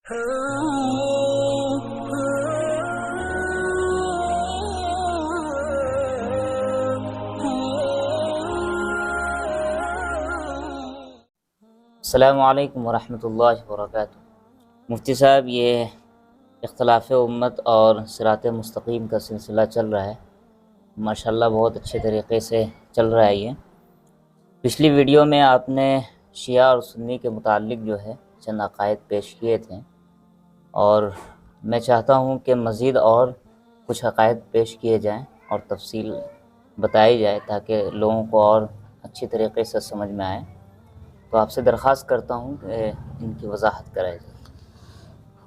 السلام علیکم ورحمۃ اللہ وبرکاتہ۔ مفتی صاحب، یہ اختلاف امت اور صراط مستقیم کا سلسلہ چل رہا ہے، ماشاءاللہ بہت اچھے طریقے سے چل رہا ہے۔ یہ پچھلی ویڈیو میں آپ نے شیعہ اور سنی کے متعلق جو ہے چند عقائد پیش کیے تھے، اور میں چاہتا ہوں کہ مزید اور کچھ عقائد پیش کیے جائیں اور تفصیل بتائی جائے تاکہ لوگوں کو اور اچھی طریقے سے سمجھ میں آئے۔ تو آپ سے درخواست کرتا ہوں کہ ان کی وضاحت کرائی جائے۔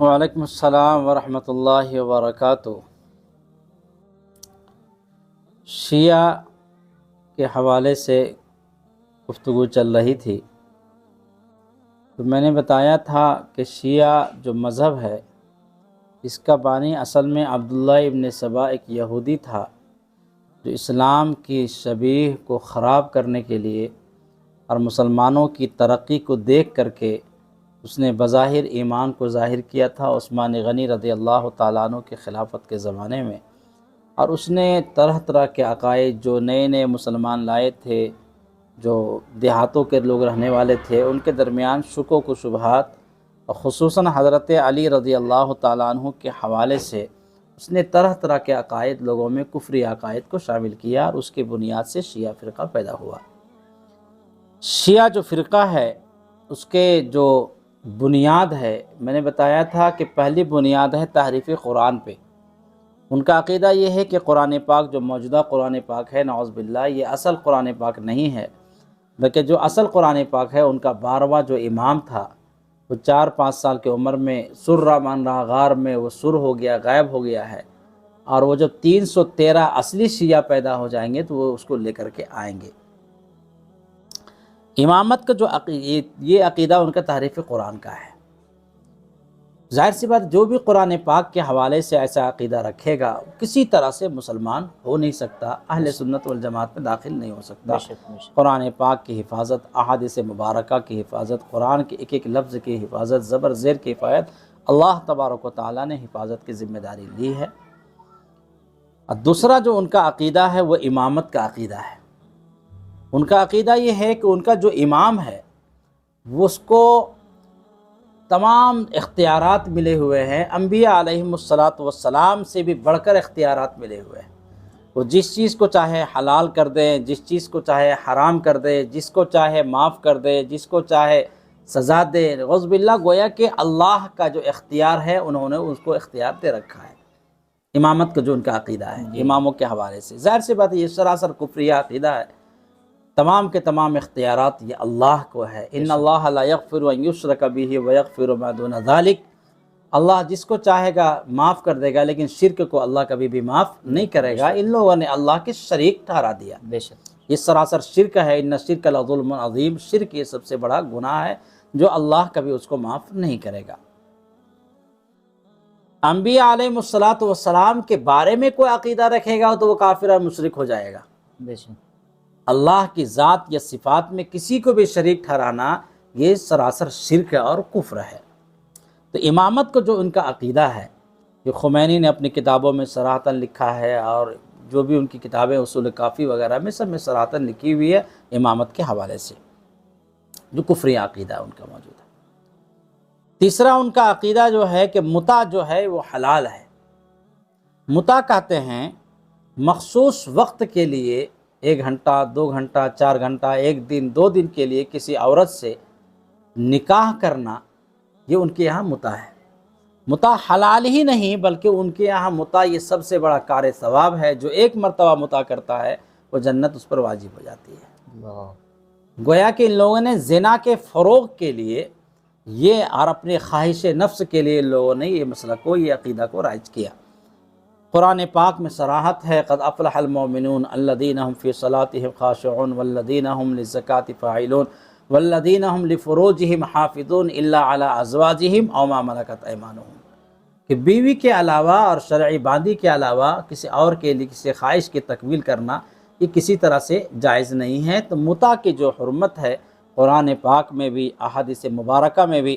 وعلیکم السلام ورحمۃ اللہ وبرکاتہ۔ شیعہ کے حوالے سے گفتگو چل رہی تھی، تو میں نے بتایا تھا کہ شیعہ جو مذہب ہے اس کا بانی اصل میں عبداللہ ابن سبا ایک یہودی تھا، جو اسلام کی شبیہ کو خراب کرنے کے لیے اور مسلمانوں کی ترقی کو دیکھ کر کے اس نے بظاہر ایمان کو ظاہر کیا تھا عثمان غنی رضی اللہ تعالیٰ عنہ کے خلافت کے زمانے میں، اور اس نے طرح طرح کے عقائد جو نئے نئے مسلمان لائے تھے، جو دیہاتوں کے لوگ رہنے والے تھے، ان کے درمیان شکوک و شبہات، اور خصوصاً حضرت علی رضی اللہ تعالیٰ عنہ کے حوالے سے اس نے طرح طرح کے عقائد لوگوں میں کفری عقائد کو شامل کیا، اور اس کی بنیاد سے شیعہ فرقہ پیدا ہوا۔ شیعہ جو فرقہ ہے اس کے جو بنیاد ہے، میں نے بتایا تھا کہ پہلی بنیاد ہے تحریف قرآن پہ۔ ان کا عقیدہ یہ ہے کہ قرآن پاک جو موجودہ قرآن پاک ہے، نعوذ باللہ، یہ اصل قرآن پاک نہیں ہے، بلکہ جو اصل قرآن پاک ہے ان کا 12واں جو امام تھا، وہ 4-5 سال کی عمر میں سر مان رہا غار میں وہ سر ہو گیا، غائب ہو گیا ہے، اور وہ جب 313 اصلی شیعہ پیدا ہو جائیں گے تو وہ اس کو لے کر کے آئیں گے۔ امامت کا جو یہ عقیدہ ان کا تحریف قرآن کا ہے۔ ظاہر سی بات، جو بھی قرآن پاک کے حوالے سے ایسا عقیدہ رکھے گا کسی طرح سے مسلمان ہو نہیں سکتا، اہل سنت والجماعت میں داخل نہیں ہو سکتا۔ قرآن پاک کی حفاظت، احادیث مبارکہ کی حفاظت، قرآن کے ایک ایک لفظ کی حفاظت، زبر زیر کی حفاظت اللہ تبارک و تعالیٰ نے حفاظت کی ذمہ داری لی ہے۔ اور دوسرا جو ان کا عقیدہ ہے وہ امامت کا عقیدہ ہے۔ ان کا عقیدہ یہ ہے کہ ان کا جو امام ہے وہ اس کو تمام اختیارات ملے ہوئے ہیں، انبیاء علیہم السلام سے بھی بڑھ کر اختیارات ملے ہوئے ہیں۔ وہ جس چیز کو چاہے حلال کر دے، جس چیز کو چاہے حرام کر دے، جس کو چاہے معاف کر دے، جس کو چاہے سزا دے۔ غض باللہ، گویا کہ اللہ کا جو اختیار ہے انہوں نے اس کو اختیار دے رکھا ہے۔ امامت کا جو ان کا عقیدہ ہے اماموں کے حوالے سے، ظاہر سی بات ہے یہ سراسر کفریہ عقیدہ ہے۔ تمام کے تمام اختیارات یہ اللہ کو ہے۔ ان اللہ لا یغفر ان یشرک بہ ویغفر ما دون ذلک۔ اللہ جس کو چاہے گا معاف کر دے گا، لیکن شرک کو اللہ کبھی بھی معاف نہیں کرے گا۔ ان لوگوں نے اللہ کے شریک ٹھہرا دیا، بے شک یہ سراسر شرک ہے۔ ان الشرک لظلم عظیم، شرک یہ سب سے بڑا گناہ ہے جو اللہ کبھی اس کو معاف نہیں کرے گا۔ انبیاء علیہم السلام کے بارے میں کوئی عقیدہ رکھے گا تو وہ کافر اور مشرک ہو جائے گا۔ بے شک اللہ کی ذات یا صفات میں کسی کو بھی شریک ٹھہرانا یہ سراسر شرک اور کفر ہے۔ تو امامت کو جو ان کا عقیدہ ہے، جو خمینی نے اپنی کتابوں میں صراحتاً لکھا ہے، اور جو بھی ان کی کتابیں اصول کافی وغیرہ میں سب میں صراحتاً لکھی ہوئی ہے امامت کے حوالے سے، جو کفری عقیدہ ان کا موجود ہے۔ تیسرا ان کا عقیدہ جو ہے کہ متع جو ہے وہ حلال ہے۔ متع کہتے ہیں مخصوص وقت کے لیے 1 گھنٹہ، 2 گھنٹہ، 4 گھنٹہ، 1 دن، 2 دن کے لیے کسی عورت سے نکاح کرنا، یہ ان کے یہاں متع ہے۔ متع حلال ہی نہیں بلکہ ان کے یہاں متع یہ سب سے بڑا کار ثواب ہے۔ جو 1 مرتبہ متع کرتا ہے وہ جنت اس پر واجب ہو جاتی ہے۔ گویا کہ ان لوگوں نے زنا کے فروغ کے لیے یہ اور اپنے خواہش نفس کے لیے لوگوں نے یہ مسئلہ کو، یہ عقیدہ کو رائج کیا۔ قرآن پاک میں صراحت ہے، قد افلح المؤمنون الذین هم فی صلاتهم خاشعون والذین هم للزکاة فاعلون والذین هم لفروجهم حافظون الا علی ازواجهم او ما ملکت ایمانهم، کہ بیوی کے علاوہ اور شرعی باندی کے علاوہ کسی اور کے لیے کسی خواہش کی تکمیل کرنا یہ کسی طرح سے جائز نہیں ہے۔ تو متع کی جو حرمت ہے قرآن پاک میں بھی، احادیث مبارکہ میں بھی،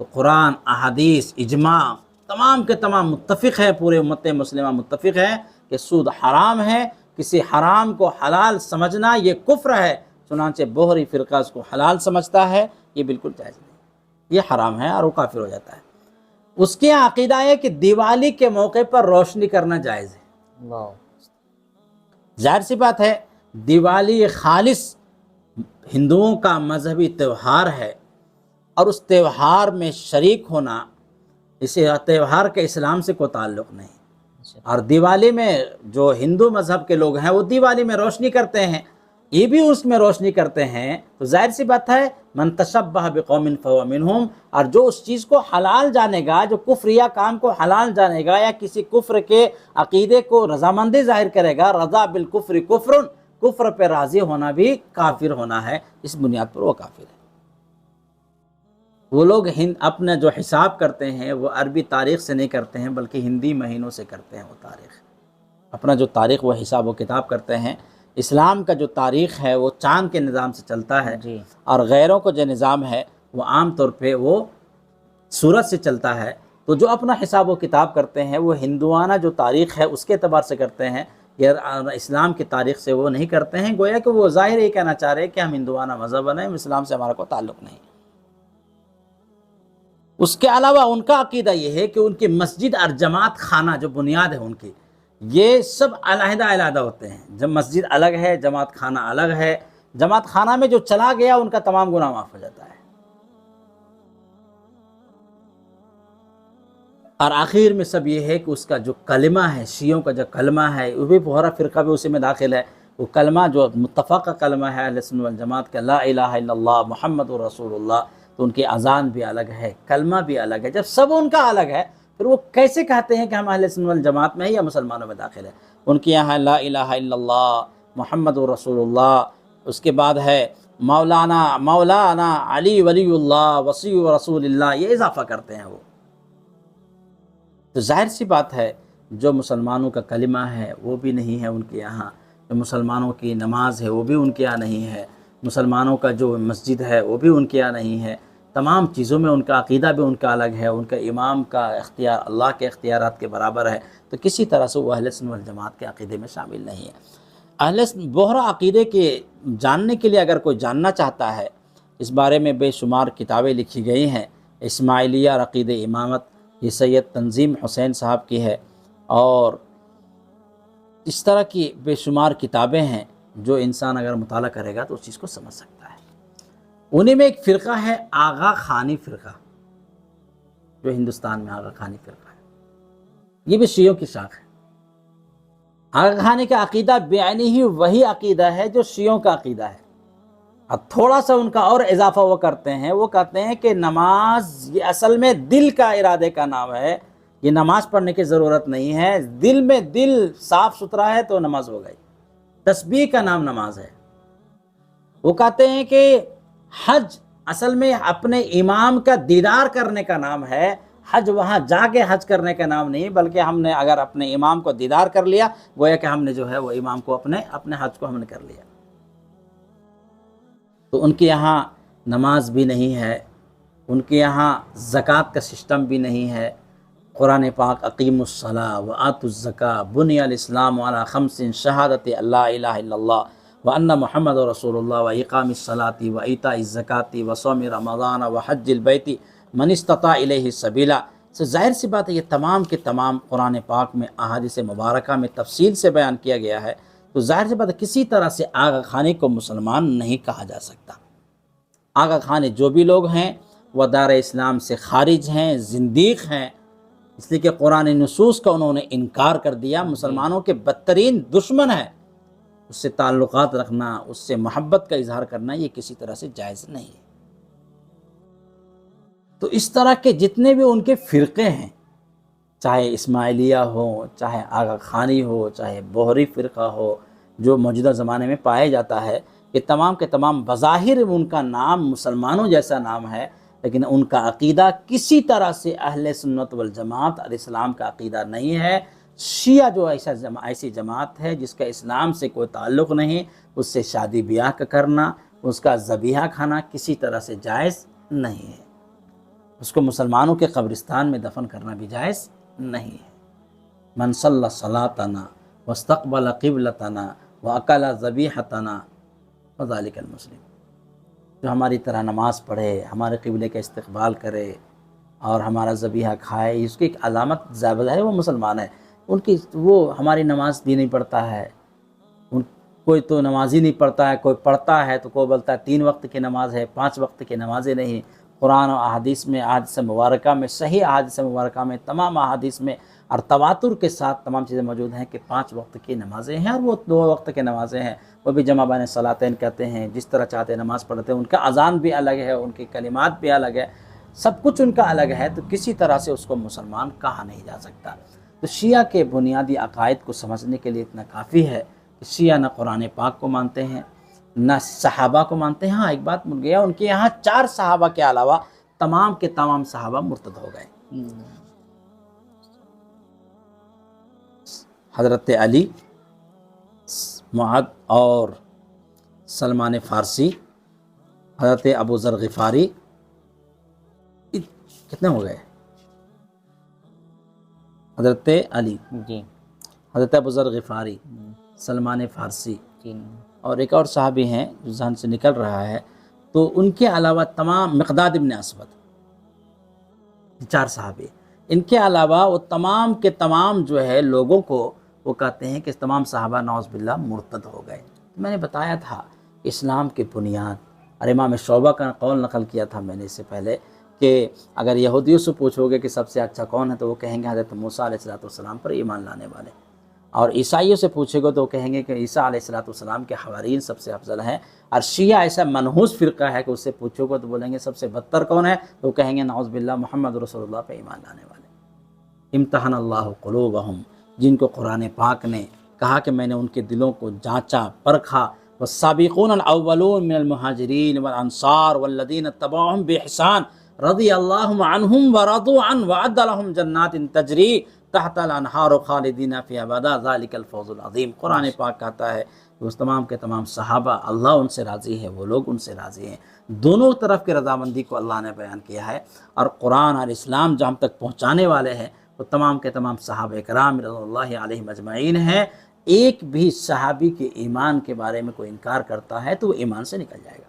تو قرآن، احادیث، اجماع تمام کے تمام متفق ہے، پورے امت مسلمہ متفق ہے کہ سود حرام ہے، کسی حرام کو حلال سمجھنا یہ کفر ہے، چنانچہ بہری فرقہ اس کو حلال سمجھتا ہے، یہ بالکل جائز نہیں، یہ حرام ہے اور وہ کافر ہو جاتا ہے۔ اس کے عقیدہ ہے کہ دیوالی کے موقع پر روشنی کرنا جائز ہے۔ اللہ، ظاہر سی بات ہے، دیوالی خالص ہندوؤں کا مذہبی تہوار ہے، اور اس تہوار میں شریک ہونا، اس تہوار کے اسلام سے کوئی تعلق نہیں۔ اور دیوالی میں جو ہندو مذہب کے لوگ ہیں وہ دیوالی میں روشنی کرتے ہیں، یہ بھی اس میں روشنی کرتے ہیں، تو ظاہر سی بات ہے من تشبہ بقوم فہو منہم، اور جو اس چیز کو حلال جانے گا، جو کفریہ کام کو حلال جانے گا یا کسی کفر کے عقیدے کو رضامندی ظاہر کرے گا، رضا بالکفر کفر، کفر پہ راضی ہونا بھی کافر ہونا ہے، اس بنیاد پر وہ کافر ہے۔ وہ لوگ اپنا جو حساب کرتے ہیں وہ عربی تاریخ سے نہیں کرتے ہیں بلکہ ہندی مہینوں سے کرتے ہیں، وہ تاریخ اپنا جو تاریخ وہ حساب و کتاب کرتے ہیں۔ اسلام کا جو تاریخ ہے وہ چاند کے نظام سے چلتا ہے، جی، اور غیروں کو جو نظام ہے وہ عام طور پہ وہ سورج سے چلتا ہے۔ تو جو اپنا حساب و کتاب کرتے ہیں وہ ہندوانہ جو تاریخ ہے اس کے اعتبار سے کرتے ہیں، یا اسلام کی تاریخ سے وہ نہیں کرتے ہیں، گویا کہ وہ ظاہر یہ کہنا چاہ رہے ہیں کہ ہم ہندوانہ مذہب ہیں، اسلام سے ہمارا کوئی تعلق نہیں۔ اس کے علاوہ ان کا عقیدہ یہ ہے کہ ان کی مسجد اور جماعت خانہ جو بنیاد ہے ان کی، یہ سب علیحدہ علیحدہ ہوتے ہیں، جب مسجد الگ ہے، جماعت خانہ الگ ہے، جماعت خانہ میں جو چلا گیا ان کا تمام گناہ معاف ہو جاتا ہے۔ اور آخر میں سب یہ ہے کہ اس کا جو کلمہ ہے، شیعوں کا جو کلمہ ہے، وہ بھی بہرا فرقہ بھی اسی میں داخل ہے، وہ کلمہ جو متفق کلمہ ہے اہل سنت والجماعت کا، لا الہ الا اللہ محمد رسول اللہ، تو ان کی اذان بھی الگ ہے، کلمہ بھی الگ ہے۔ جب سب ان کا الگ ہے پھر وہ کیسے کہتے ہیں کہ ہم اہل سنت والجماعت میں ہیں یا مسلمانوں میں داخل ہے؟ ان کے یہاں لا الہ الا اللہ محمد رسول اللہ، اس کے بعد ہے مولانا علی ولی اللہ وصی رسول اللہ، یہ اضافہ کرتے ہیں وہ۔ تو ظاہر سی بات ہے جو مسلمانوں کا کلمہ ہے وہ بھی نہیں ہے ان کے یہاں، جو مسلمانوں کی نماز ہے وہ بھی ان کے یہاں نہیں ہے، مسلمانوں کا جو مسجد ہے وہ بھی ان کے یہاں نہیں ہے، تمام چیزوں میں ان کا عقیدہ بھی ان کا الگ ہے، ان کا امام کا اختیار اللہ کے اختیارات کے برابر ہے، تو کسی طرح سے وہ اہل سنت والجماعت کے عقیدے میں شامل نہیں ہے۔ بہرا عقیدے کے جاننے کے لیے اگر کوئی جاننا چاہتا ہے، اس بارے میں بے شمار کتابیں لکھی گئی ہیں، اسماعیلیہ اور عقید امامت، یہ سید تنظیم حسین صاحب کی ہے، اور اس طرح کی بے شمار کتابیں ہیں جو انسان اگر مطالعہ کرے گا تو اس چیز کو سمجھ سکتا ہے۔ انہی میں ایک فرقہ ہے آغا خانی فرقہ، جو ہندوستان میں آغا خانی فرقہ ہے، یہ بھی شیعوں کی شاخ ہے۔ آغا خانی کا عقیدہ بعینی ہی وہی عقیدہ ہے جو شیعوں کا عقیدہ ہے، اور تھوڑا سا ان کا اور اضافہ وہ کرتے ہیں، وہ کہتے ہیں کہ نماز یہ اصل میں دل کا ارادے کا نام ہے، یہ نماز پڑھنے کی ضرورت نہیں ہے، دل میں دل صاف ستھرا ہے تو نماز ہو گئی، تسبیح کا نام نماز ہے۔ وہ کہتے ہیں کہ حج اصل میں اپنے امام کا دیدار کرنے کا نام ہے، حج وہاں جا کے حج کرنے کا نام نہیں، بلکہ ہم نے اگر اپنے امام کو دیدار کر لیا گویا کہ ہم نے جو ہے وہ امام کو اپنے حج کو ہم نے کر لیا۔ تو ان کے یہاں نماز بھی نہیں ہے، ان کے یہاں زکوٰۃ کا سسٹم بھی نہیں ہے۔ قرآن پاک اقیم الصلاۃ وآتوا الزکاۃ بنی الاسلام علی خمس شہادت اللہ الہ الا اللہ وان محمد رسول اللہ واقام الصلاۃ وایتاء الزکاۃ وصوم رمضان وحج البیت من استطاع الیہ سبیلا۔ سے ظاہر سی بات ہے یہ تمام کے تمام قرآن پاک میں احادیث مبارکہ میں تفصیل سے بیان کیا گیا ہے، تو ظاہر سی بات ہے کسی طرح سے آغا خانی کو مسلمان نہیں کہا جا سکتا۔ آغا خانی جو بھی لوگ ہیں وہ دار اسلام سے خارج ہیں، زندیق ہیں، اس لیے کہ قرآن نصوص کا انہوں نے انکار کر دیا، مسلمانوں کے بدترین دشمن ہے، اس سے تعلقات رکھنا، اس سے محبت کا اظہار کرنا یہ کسی طرح سے جائز نہیں ہے۔ تو اس طرح کے جتنے بھی ان کے فرقے ہیں، چاہے اسماعیلیہ ہو، چاہے آغا خانی ہو، چاہے بہری فرقہ ہو، جو موجودہ زمانے میں پائے جاتا ہے، یہ تمام کے تمام بظاہر ان کا نام مسلمانوں جیسا نام ہے، لیکن ان کا عقیدہ کسی طرح سے اہل سنت والجماعت اور اسلام کا عقیدہ نہیں ہے۔ شیعہ جو ایسی جماعت ہے جس کا اسلام سے کوئی تعلق نہیں، اس سے شادی بیاہ کا کرنا، اس کا ذبیحہ کھانا کسی طرح سے جائز نہیں ہے۔ اس کو مسلمانوں کے قبرستان میں دفن کرنا بھی جائز نہیں ہے۔ من صلی صلاتنا واستقبل قبلتنا واکل ذبیحتنا فذلک المسلم، جو ہماری طرح نماز پڑھے، ہمارے قبلے کا استقبال کرے اور ہمارا ذبیحہ کھائے، اس کی ایک علامت ظاہر ہے وہ مسلمان ہے۔ ان کی وہ ہماری نماز بھی نہیں پڑھتا ہے، کوئی تو نماز ہی نہیں پڑھتا ہے، کوئی پڑھتا ہے تو کوئی بولتا ہے 3 وقت کی نماز ہے، 5 وقت کی نمازیں نہیں۔ قرآن و احادیث میں، احادیث مبارکہ میں، صحیح احادیث مبارکہ میں، تمام احادیث میں اور تواتر کے ساتھ تمام چیزیں موجود ہیں کہ 5 وقت کی نمازیں ہیں، اور وہ 2 وقت کی نمازیں ہیں، وہ بھی جمع بین صلاتین کہتے ہیں، جس طرح چاہتے ہیں نماز پڑھتے ہیں۔ ان کا اذان بھی الگ ہے، ان کی کلمات بھی الگ ہے، سب کچھ ان کا الگ ہے، تو کسی طرح سے اس کو مسلمان کہا نہیں جا سکتا۔ تو شیعہ کے بنیادی عقائد کو سمجھنے کے لیے اتنا کافی ہے کہ شیعہ نہ قرآن پاک کو مانتے ہیں، نہ صحابہ کو مانتے ہیں۔ ہاں ایک بات مل گیا، ان کے یہاں 4 صحابہ کے علاوہ تمام کے تمام صحابہ مرتد ہو گئے۔ حضرت علی، معاذ اور سلمان فارسی، حضرت ابو ذر غفاری، کتنے ہو گئے؟ حضرت علی، جی، حضرت ابو ذر غفاری، سلمان فارسی، جی، اور ایک اور صحابی ہیں جو ذہن سے نکل رہا ہے، تو ان کے علاوہ تمام، مقداد ابن اسود، 4 صحابی، ان کے علاوہ وہ تمام کے تمام جو ہے لوگوں کو وہ کہتے ہیں کہ تمام صحابہ نعوذ باللہ مرتد ہو گئے۔ میں نے بتایا تھا اسلام کی بنیاد، اور امام شعبہ کا قول نقل کیا تھا میں نے اس سے پہلے کہ اگر یہودیوں سے پوچھو گے کہ سب سے اچھا کون ہے تو وہ کہیں گے حضرت موسیٰ علیہ السلام پر ایمان لانے والے، اور عیسائیوں سے پوچھے گے تو وہ کہیں گے کہ عیسیٰ علیہ السلام کے حوارین سب سے افضل ہیں، اور شیعہ ایسا منحوس فرقہ ہے کہ اس سے پوچھو گے تو بولیں گے سب سے بدتر کون ہے، تو وہ کہیں گے نعوذ باللہ محمد رسول اللہ پہ ایمان لانے والے۔ امتحن اللہ قلوبہم، جن کو قرآن پاک نے کہا کہ میں نے ان کے دلوں کو جانچا، پرکھا، والسابقون الاولون من المہاجرین والانصار والذین اتبعوہم بإحسان رضی اللہ عنہم ورضوا عنہ وأعد لهم جنات تجری تحت الانہار خالدین فی ابدا ذلک الفوز العظیم۔ قرآن پاک کہتا ہے کہ اس تمام کے تمام صحابہ اللہ ان سے راضی ہے، وہ لوگ ان سے راضی ہیں۔ دونوں طرف کی رضامندی کو اللہ نے بیان کیا ہے، اور قرآن اور اسلام جو ہم تک پہنچانے والے ہیں وہ تمام کے تمام صحابہ کرام رضی اللہ علیہم اجمعین ہیں۔ ایک بھی صحابی کے ایمان کے بارے میں کوئی انکار کرتا ہے تو وہ ایمان سے نکل جائے گا۔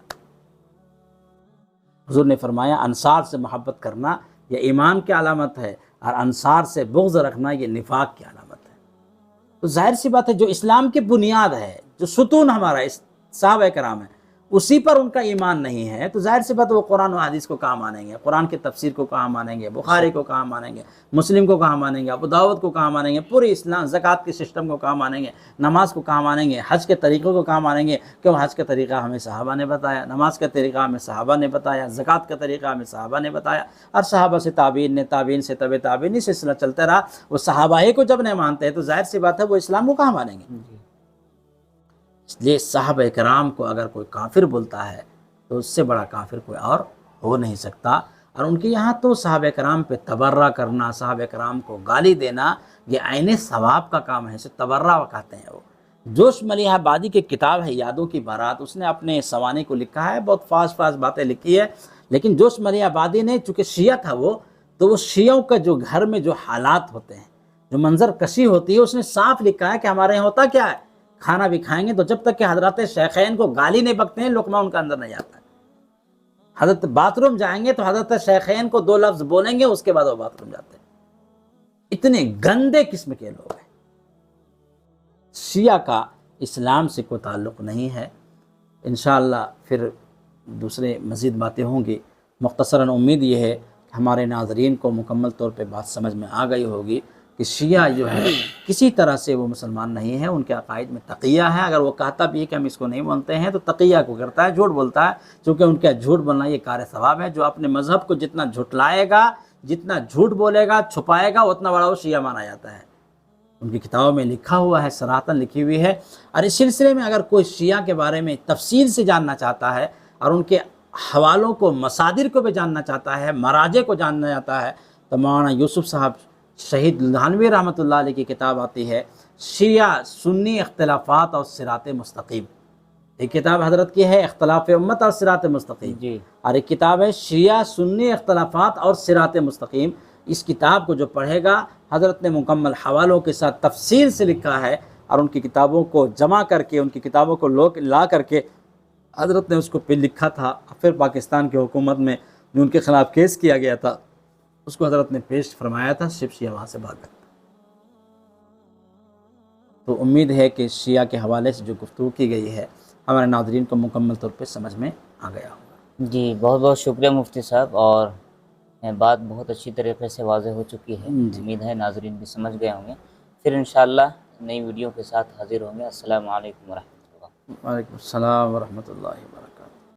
حضور نے فرمایا انصار سے محبت کرنا یہ ایمان کی علامت ہے، اور انصار سے بغض رکھنا یہ نفاق کی علامت ہے۔ تو ظاہر سی بات ہے جو اسلام کی بنیاد ہے، جو ستون ہمارا صحابہ کرام ہے، اسی پر ان کا ایمان نہیں ہے، تو ظاہر سی بات ہے وہ قرآن و حدیث کو کہاں مانیں گے، قرآن کی تفسیر کو کہاں مانیں گے، بخاری کو کہاں مانیں گے، مسلم کو کہاں مانیں گے، ابو داؤد کو کہاں مانیں گے، پوری اسلام زکوٰۃ کے سسٹم کو کہاں مانیں گے، نماز کو کہاں مانیں گے، حج کے طریقوں کو کہاں مانیں گے، کیوں حج کا طریقہ ہمیں صحابہ نے بتایا، نماز کا طریقہ ہمیں صحابہ نے بتایا، زکوٰۃ کا طریقہ ہمیں صحابہ نے بتایا، اور صحابہ سے تابعین نے، تابعین سے تبع تابعین، سلسلہ چلتا رہا۔ وہ صحابہ کو جب نہیں مانتے ہیں تو ظاہر سی بات ہے وہ اسلام کو کہاں مانیں گے۔ اس لیے صحابہ کرام کو اگر کوئی کافر بولتا ہے تو اس سے بڑا کافر کوئی اور ہو نہیں سکتا، اور ان کے یہاں تو صحابہ کرام پہ تبرہ کرنا، صحابہ کرام کو گالی دینا یہ عین ثواب کا کام ہے، اسے تبرہ کہتے ہیں۔ وہ جوش ملیح آبادی کی کتاب ہے یادوں کی بارات، اس نے اپنے سوانح کو لکھا ہے، بہت فاس باتیں لکھی ہے، لیکن جوش ملیح آبادی نے چونکہ شیعہ تھا وہ، تو وہ شیعوں کا جو گھر میں جو حالات ہوتے ہیں، جو منظر کشی ہوتی ہے، اس نے صاف لکھا ہے کہ ہمارے یہاں ہوتا کیا ہے، کھانا بھی کھائیں گے تو جب تک کہ حضرات شیخین کو گالی نہیں بکتے ہیں لقمہ ان کا اندر نہیں جاتا ہے۔ حضرت باتھ روم جائیں گے تو حضرت شیخین کو 2 لفظ بولیں گے، اس کے بعد وہ باتھ روم جاتے ہیں۔ اتنے گندے قسم کے لوگ ہیں۔ شیعہ کا اسلام سے کوئی تعلق نہیں ہے۔ انشاءاللہ پھر دوسرے مزید باتیں ہوں گی۔ مختصراً امید یہ ہے کہ ہمارے ناظرین کو مکمل طور پہ بات سمجھ میں آ گئی ہوگی کہ شیعہ جو ہے کسی طرح سے وہ مسلمان نہیں ہے، ان کے عقائد میں تقیہ ہے۔ اگر وہ کہتا بھی ہے کہ ہم اس کو نہیں مانتے ہیں تو تقیہ کو کرتا ہے، جھوٹ بولتا ہے، چونکہ ان کا جھوٹ بولنا یہ کار ثواب ہے۔ جو اپنے مذہب کو جتنا جھٹلائے گا، جتنا جھوٹ بولے گا، چھپائے گا، اتنا بڑا وہ شیعہ مانا جاتا ہے۔ ان کی کتابوں میں لکھا ہوا ہے، صراحتاً لکھی ہوئی ہے۔ اور اس سلسلے میں اگر کوئی شیعہ کے بارے میں تفصیل سے جاننا چاہتا ہے اور ان کے حوالوں کو، مصادر کو بھی جاننا چاہتا ہے، مراجع کو جاننا چاہتا ہے، تو مولانا یوسف صاحب شہید لدھیانوی رحمۃ اللہ علیہ کی کتاب آتی ہے شیعہ سنی اختلافات اور صراط مستقیم، ایک کتاب حضرت کی ہے اختلاف امت اور صراط مستقیم، جی اور ایک کتاب ہے شیعہ سنی اختلافات اور صراط مستقیم۔ اس کتاب کو جو پڑھے گا، حضرت نے مکمل حوالوں کے ساتھ تفصیل سے لکھا ہے، اور ان کی کتابوں کو جمع کر کے، ان کی کتابوں کو لا کر کے حضرت نے اس کو پہ لکھا تھا۔ پھر پاکستان کی حکومت میں جو ان کے خلاف کیس کیا گیا تھا، اس کو حضرت نے پیش فرمایا تھا، صرف شیعہ وہاں سے بھاگ گئے۔ تو امید ہے کہ شیعہ کے حوالے سے جو گفتگو کی گئی ہے ہمارے ناظرین کو مکمل طور پہ سمجھ میں آ گیا ہوگا۔ جی، بہت بہت شکریہ مفتی صاحب، اور بات بہت اچھی طریقے سے واضح ہو چکی ہے۔ جی، امید ہے ناظرین بھی سمجھ گئے ہوں گے۔ پھر انشاءاللہ نئی ویڈیو کے ساتھ حاضر ہوں گے۔ السلام علیکم ورحمۃ اللہ۔ وعلیکم السلام ورحمۃ اللہ وبرکاتہ۔